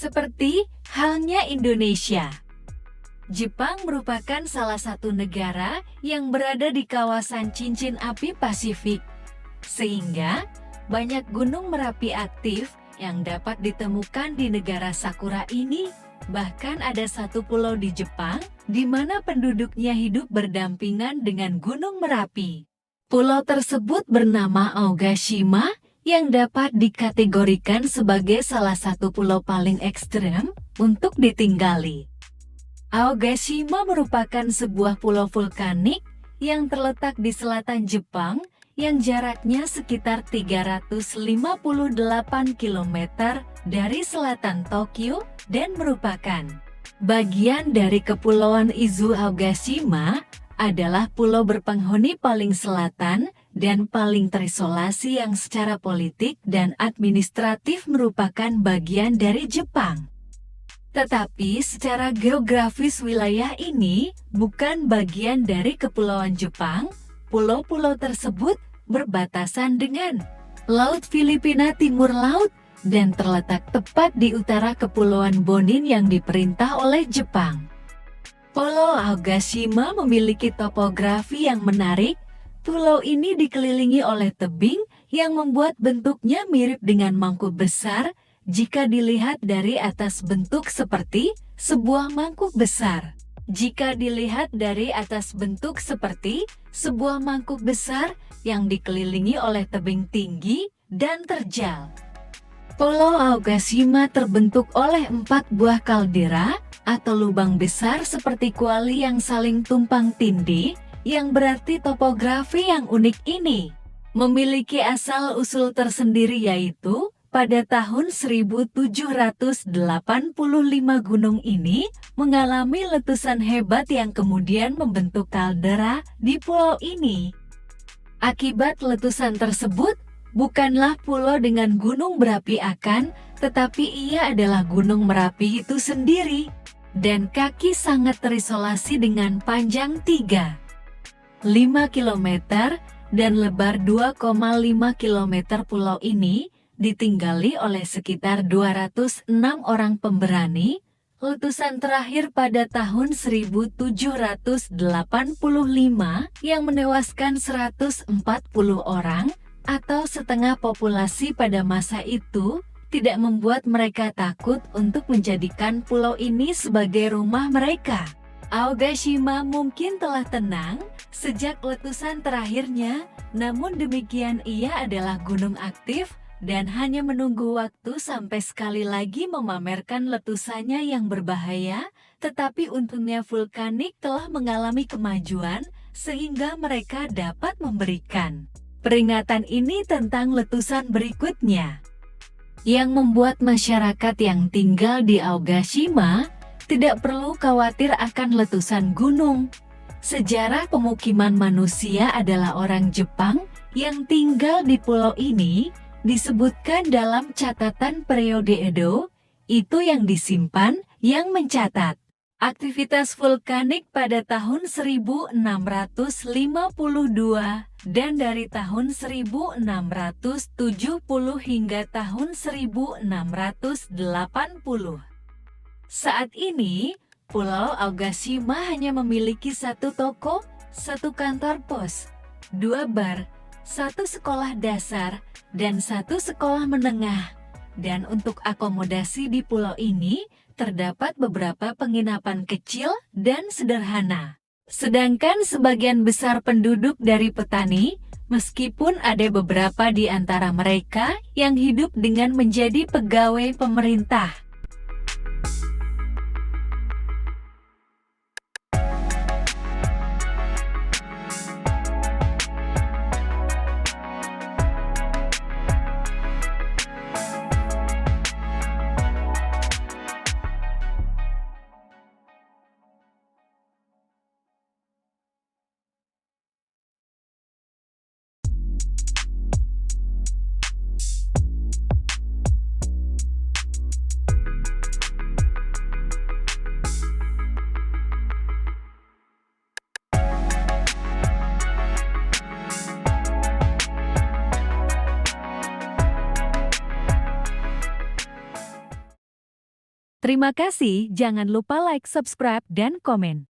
Seperti halnya Indonesia, Jepang merupakan salah satu negara yang berada di kawasan cincin api Pasifik, sehingga banyak gunung Merapi aktif yang dapat ditemukan di negara Sakura ini. Bahkan ada satu pulau di Jepang, di mana penduduknya hidup berdampingan dengan Gunung Merapi. Pulau tersebut bernama Aogashima, yang dapat dikategorikan sebagai salah satu pulau paling ekstrem untuk ditinggali. Aogashima merupakan sebuah pulau vulkanik yang terletak di selatan Jepang, yang jaraknya sekitar 358 km dari selatan Tokyo dan merupakan bagian dari Kepulauan Izu. Aogashima adalah pulau berpenghuni paling selatan dan paling terisolasi yang secara politik dan administratif merupakan bagian dari Jepang. Tetapi secara geografis wilayah ini bukan bagian dari Kepulauan Jepang. Pulau-pulau tersebut berbatasan dengan Laut Filipina Timur Laut dan terletak tepat di utara Kepulauan Bonin yang diperintah oleh Jepang. Pulau Aogashima memiliki topografi yang menarik. Pulau ini dikelilingi oleh tebing yang membuat bentuknya mirip dengan mangkuk besar. Jika dilihat dari atas, bentuk seperti sebuah mangkuk besar. Jika dilihat dari atas, bentuk seperti sebuah mangkuk besar yang dikelilingi oleh tebing tinggi dan terjal. Pulau Aogashima terbentuk oleh 4 buah kaldera atau lubang besar seperti kuali yang saling tumpang tindih, yang berarti topografi yang unik ini memiliki asal-usul tersendiri, yaitu pada tahun 1785 gunung ini mengalami letusan hebat yang kemudian membentuk kaldera di pulau ini. Akibat letusan tersebut, bukanlah pulau dengan gunung berapi akan, tetapi ia adalah Gunung Merapi itu sendiri. Dan kaki sangat terisolasi dengan panjang 3,5 km dan lebar 2,5 km. Pulau ini ditinggali oleh sekitar 206 orang pemberani. Letusan terakhir pada tahun 1785 yang menewaskan 140 orang atau setengah populasi pada masa itu, tidak membuat mereka takut untuk menjadikan pulau ini sebagai rumah mereka. Aogashima mungkin telah tenang sejak letusan terakhirnya, namun demikian ia adalah gunung aktif dan hanya menunggu waktu sampai sekali lagi memamerkan letusannya yang berbahaya. Tetapi untungnya vulkanik telah mengalami kemajuan sehingga mereka dapat memberikan peringatan ini tentang letusan berikutnya, yang membuat masyarakat yang tinggal di Aogashima tidak perlu khawatir akan letusan gunung. Sejarah pemukiman manusia adalah orang Jepang yang tinggal di pulau ini disebutkan dalam catatan periode Edo, itu yang disimpan, yang mencatat aktivitas vulkanik pada tahun 1652 dan dari tahun 1670 hingga tahun 1680. Saat ini, Pulau Aogashima hanya memiliki 1 toko, 1 kantor pos, 2 bar, 1 sekolah dasar, dan 1 sekolah menengah. Dan untuk akomodasi di pulau ini, terdapat beberapa penginapan kecil dan sederhana. Sedangkan sebagian besar penduduk dari petani, meskipun ada beberapa di antara mereka yang hidup dengan menjadi pegawai pemerintah. Terima kasih, jangan lupa like, subscribe, dan komen.